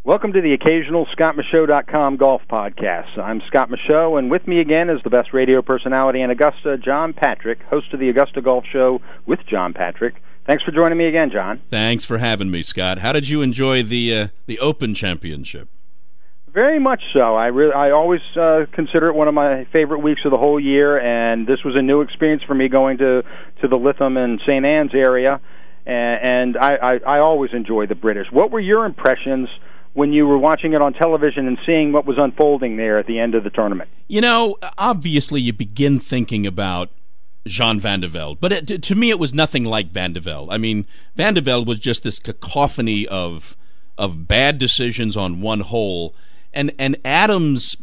Welcome to the occasional ScottMichaux.com golf podcast. I'm Scott Michaux, and with me again is the best radio personality in Augusta, John Patrick, host of the Augusta Golf Show with John Patrick. Thanks for joining me again, John. Thanks for having me, Scott. How did you enjoy the Open Championship? Very much so. I always consider it one of my favorite weeks of the whole year, and this was a new experience for me going to the Lytham and St. Anne's area, and I always enjoy the British. What were your impressions when you were watching it on television and seeing what was unfolding there at the end of the tournament? You know, obviously you begin thinking about Jean Van de Velde, but to me it was nothing like Van de Velde. I mean, Van de Velde was just this cacophony of bad decisions on one hole, and Adams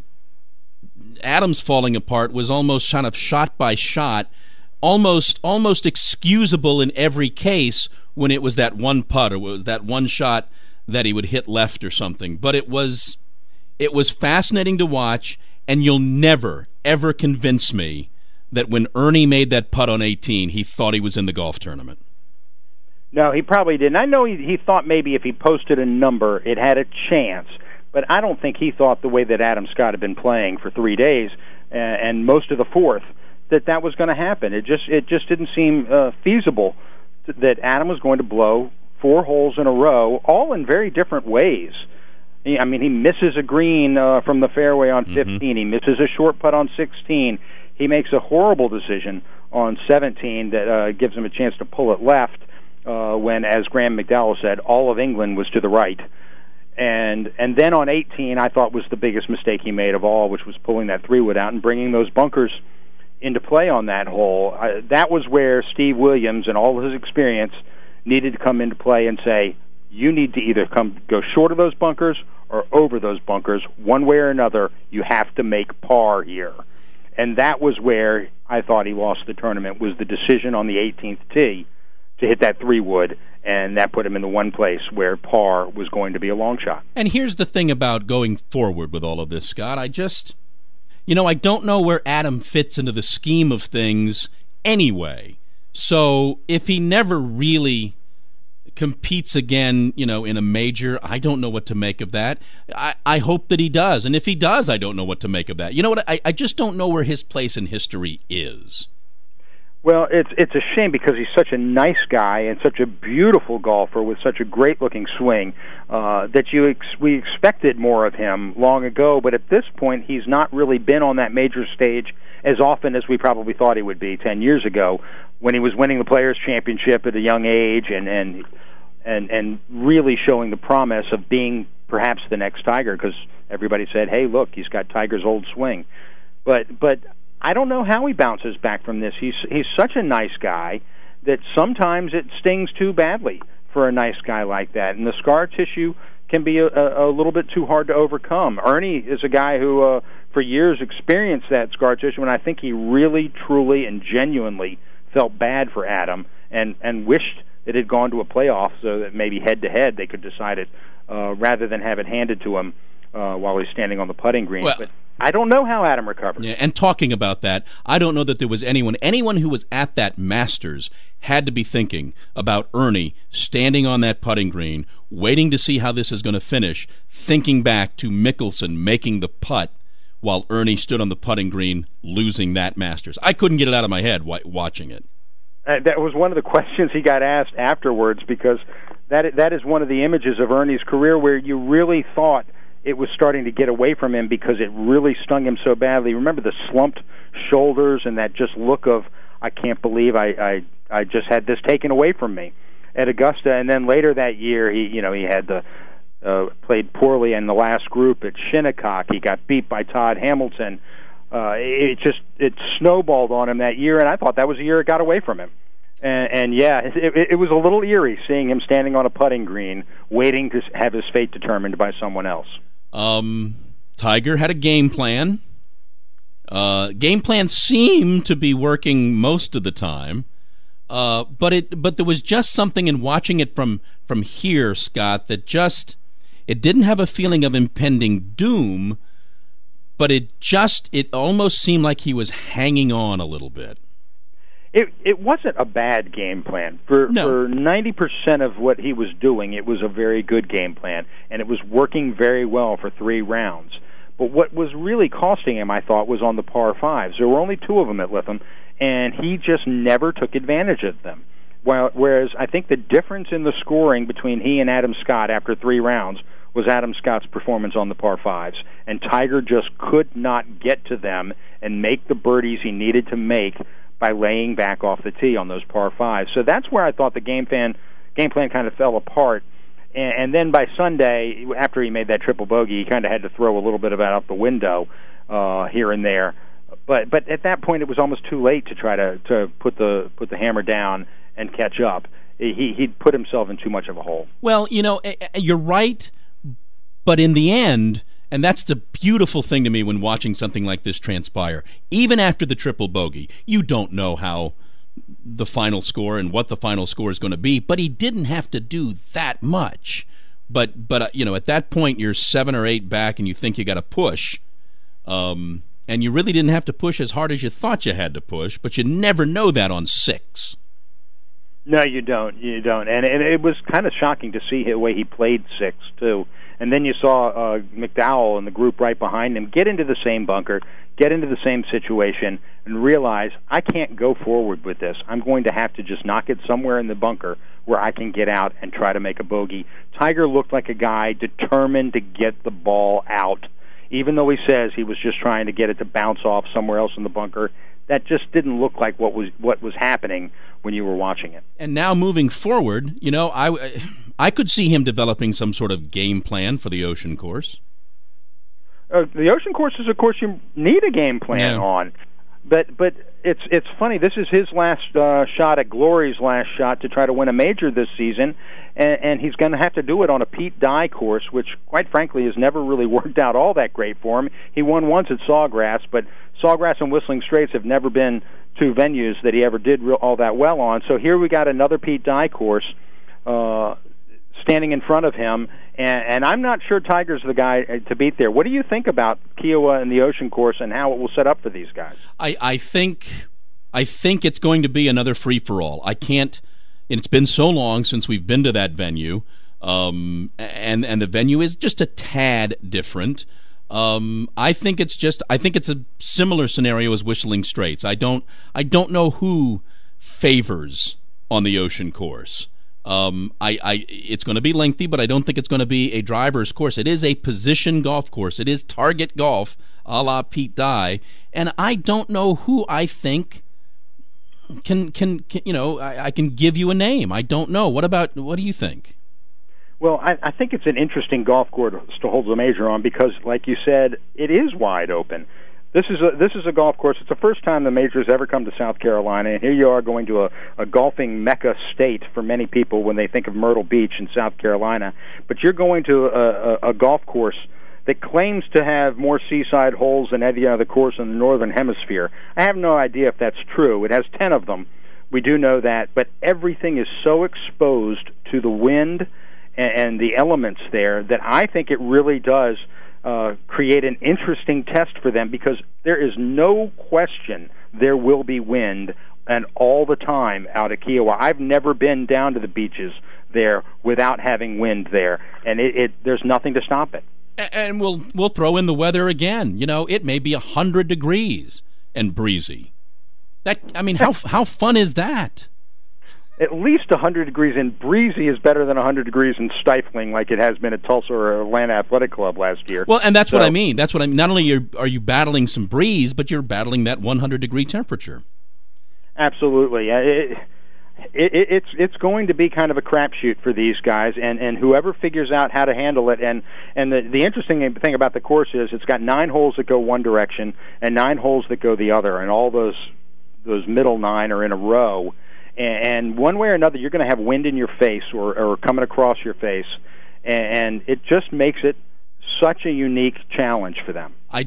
falling apart was almost kind of shot by shot, almost excusable in every case when it was that one putt or it was that one shot that he would hit left or something. But it was fascinating to watch, and you'll never, ever convince me that when Ernie made that putt on 18, he thought he was in the golf tournament. No, he probably didn't. I know he thought maybe if he posted a number, it had a chance, but I don't think he thought the way that Adam Scott had been playing for 3 days and most of the fourth that was going to happen. It just didn't seem feasible that Adam was going to blow 4 holes in a row, all in very different ways. I mean, he misses a green from the fairway on 15. He misses a short putt on 16. He makes a horrible decision on 17 that gives him a chance to pull it left when, as Graham McDowell said, all of England was to the right. And then on 18, I thought was the biggest mistake he made of all, which was pulling that 3-wood out and bringing those bunkers into play on that hole. That was where Steve Williams and all of his experience needed to come into play and say, you need to either go short of those bunkers or over those bunkers. One way or another, you have to make par here. And that was where I thought he lost the tournament, was the decision on the 18th tee to hit that 3-wood, and that put him in the one place where par was going to be a long shot. And here's the thing about going forward with all of this, Scott. I don't know where Adam fits into the scheme of things anyway. So if he never really competes again, in a major, I don't know what to make of that. I hope that he does. And if he does, I don't know what to make of that. You know what? I just don't know where his place in history is. Well, it's a shame because he's such a nice guy and such a beautiful golfer with such a great-looking swing that we expected more of him long ago. But at this point, he's not really been on that major stage as often as we probably thought he would be 10 years ago when he was winning the Players' Championship at a young age and really showing the promise of being perhaps the next Tiger, because everybody said, hey, look, he's got Tiger's old swing. But I don't know how he bounces back from this. He's such a nice guy that sometimes it stings too badly for a nice guy like that, and the scar tissue can be a little bit too hard to overcome. Ernie is a guy who for years experienced that scar tissue, and I think he really, truly, and genuinely felt bad for Adam and wished it had gone to a playoff so that maybe head-to-head they could decide it rather than have it handed to him while he's standing on the putting green. Well, but I don't know how Adam recovered. Yeah, and talking about that, I don't know that there was anyone who was at that Masters had to be thinking about Ernie standing on that putting green, waiting to see how this is going to finish, thinking back to Mickelson making the putt while Ernie stood on the putting green losing that Masters. I couldn't get it out of my head watching it. That was one of the questions he got asked afterwards, because that is one of the images of Ernie's career where you really thought it was starting to get away from him because it really stung him so badly. Remember the slumped shoulders and that just look of, I can't believe I just had this taken away from me at Augusta. And then later that year, he had played poorly in the last group at Shinnecock. He got beat by Todd Hamilton. It snowballed on him that year, and I thought that was the year it got away from him. And it was a little eerie seeing him standing on a putting green, waiting to have his fate determined by someone else. Tiger had a game plan. Game plan seemed to be working most of the time, but there was just something in watching it from here, Scott, that it didn't have a feeling of impending doom, but it almost seemed like he was hanging on a little bit. It wasn't a bad game plan. For 90% of what he was doing, it was a very good game plan, and it was working very well for 3 rounds. But what was really costing him, I thought, was on the par 5s. There were only 2 of them at Lytham, and he just never took advantage of them. Whereas I think the difference in the scoring between he and Adam Scott after 3 rounds was Adam Scott's performance on the par 5s, and Tiger just could not get to them and make the birdies he needed to make by laying back off the tee on those par 5s. So that's where I thought the game plan kind of fell apart. And then by Sunday, after he made that triple bogey, he kind of had to throw a little bit of that out the window here and there. But at that point, it was almost too late to try to put the hammer down and catch up. He'd put himself in too much of a hole. Well, you're right, but in the end, and that's the beautiful thing to me when watching something like this transpire, even after the triple bogey, you don't know how the final score and what the final score is going to be, but he didn't have to do that much. But at that point, you're 7 or 8 back, and you think you got to push, and you really didn't have to push as hard as you thought you had to push, but you never know that on 6. No, you don't. And it was kind of shocking to see the way he played 6, too. And then you saw McDowell and the group right behind him get into the same bunker, get into the same situation, and realize, I can't go forward with this. I'm going to have to just knock it somewhere in the bunker where I can get out and try to make a bogey. Tiger looked like a guy determined to get the ball out. Even though he says he was just trying to get it to bounce off somewhere else in the bunker, that just didn't look like what was happening when you were watching it. And now moving forward, I could see him developing some sort of game plan for the Ocean course. The Ocean course is a course you need a game plan on. But it's funny. This is his last shot at Glory's last shot to try to win a major this season, and he's going to have to do it on a Pete Dye course, which, quite frankly, has never really worked out all that great for him. He won once at Sawgrass, but Sawgrass and Whistling Straits have never been 2 venues that he ever did all that well on. So here we got another Pete Dye course standing in front of him, and I'm not sure Tiger's the guy to beat there. What do you think about Kiawah and the Ocean course and how it will set up for these guys? I think it's going to be another free-for-all. I can't. It's been so long since we've been to that venue, and the venue is just a tad different. I think it's a similar scenario as Whistling Straits. I don't know who favors on the Ocean course. It's going to be lengthy, but I don't think it's going to be a driver's course. It is a position golf course. It is target golf, a la Pete Dye, and I don't know who I think can I can give you a name. I don't know. What do you think? Well, I think it's an interesting golf course to hold the major on because, like you said, it is wide open. This is a golf course. It's the first time the major has ever come to South Carolina, and here you are going to a golfing mecca state for many people when they think of Myrtle Beach in South Carolina. But you're going to a golf course that claims to have more seaside holes than any other course in the Northern Hemisphere. I have no idea if that's true. It has 10 of them. We do know that. But everything is so exposed to the wind and the elements there that I think it really does create an interesting test for them because there is no question there will be wind and all the time out at Kiawah. I've never been down to the beaches there without having wind there, and there's nothing to stop it. And we'll throw in the weather again. It may be 100 degrees and breezy. How fun is that? At least 100 degrees and breezy is better than 100 degrees and stifling like it has been at Tulsa or Atlanta Athletic Club last year. Well, and that's what I mean. That's what I mean. Not only are you battling some breeze, but you're battling that 100-degree temperature. Absolutely. It's going to be kind of a crapshoot for these guys, and whoever figures out how to handle it. And the interesting thing about the course is it's got 9 holes that go one direction and 9 holes that go the other, and all those middle 9 are in a row. And one way or another, you're going to have wind in your face or coming across your face, and it just makes it such a unique challenge for them. I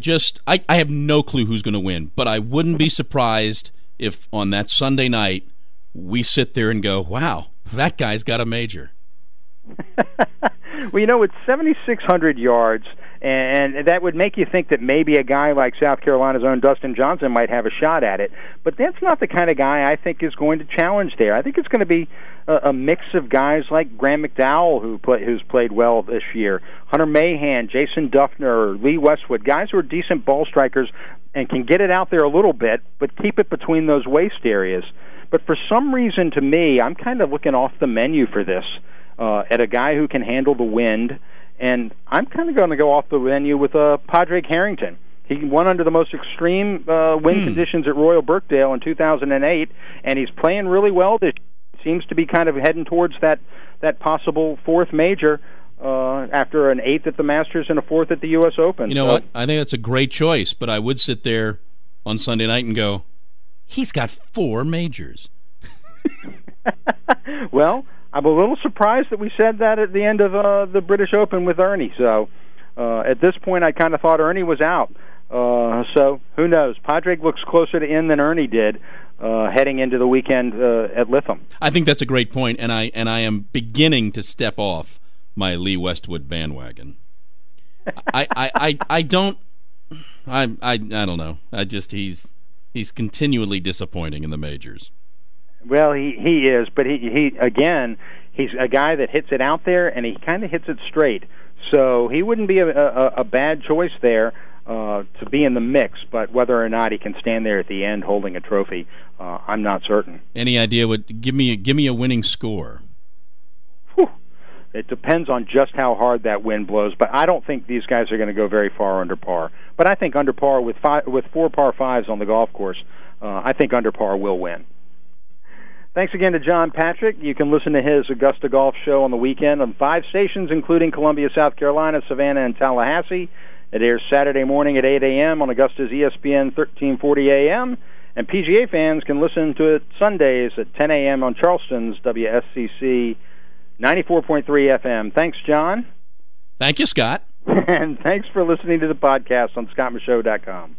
have no clue who's going to win, but I wouldn't be surprised if on that Sunday night we sit there and go, wow, that guy's got a major. Well, it's 7,600 yards, And that would make you think that maybe a guy like South Carolina's own Dustin Johnson might have a shot at it. But that's not the kind of guy I think is going to challenge there. I think it's going to be a mix of guys like Graham McDowell, who's played well this year, Hunter Mahan, Jason Duffner, Lee Westwood, guys who are decent ball strikers and can get it out there a little bit, but keep it between those waist areas. But for some reason, to me, I'm kind of looking off the menu for this at a guy who can handle the wind, and I'm kind of going to go off the menu with Padraig Harrington. He won under the most extreme wind conditions at Royal Birkdale in 2008, and he's playing really well this year. Seems to be kind of heading towards that possible fourth major after an eighth at the Masters and a fourth at the U.S. Open. You know what? I think that's a great choice, but I would sit there on Sunday night and go, he's got 4 majors. Well, I'm a little surprised that we said that at the end of the British Open with Ernie. So at this point, I kind of thought Ernie was out. So who knows? Padraig looks closer to in than Ernie did heading into the weekend at Lytham. I think that's a great point, and I am beginning to step off my Lee Westwood bandwagon. I don't know. He's continually disappointing in the majors. Well, he is, but he again, he's a guy that hits it out there, and he kind of hits it straight. So he wouldn't be a bad choice there to be in the mix, but whether or not he can stand there at the end holding a trophy, I'm not certain. Any idea what? Give me a winning score. Whew. It depends on just how hard that wind blows, but I don't think these guys are going to go very far under par. But I think under par with 4 par 5s on the golf course, I think under par will win. Thanks again to John Patrick. You can listen to his Augusta Golf Show on the weekend on 5 stations, including Columbia, South Carolina, Savannah, and Tallahassee. It airs Saturday morning at 8 a.m. on Augusta's ESPN 1340 a.m., and PGA fans can listen to it Sundays at 10 a.m. on Charleston's WSCC 94.3 FM. Thanks, John. Thank you, Scott. And thanks for listening to the podcast on scottmichaux.com.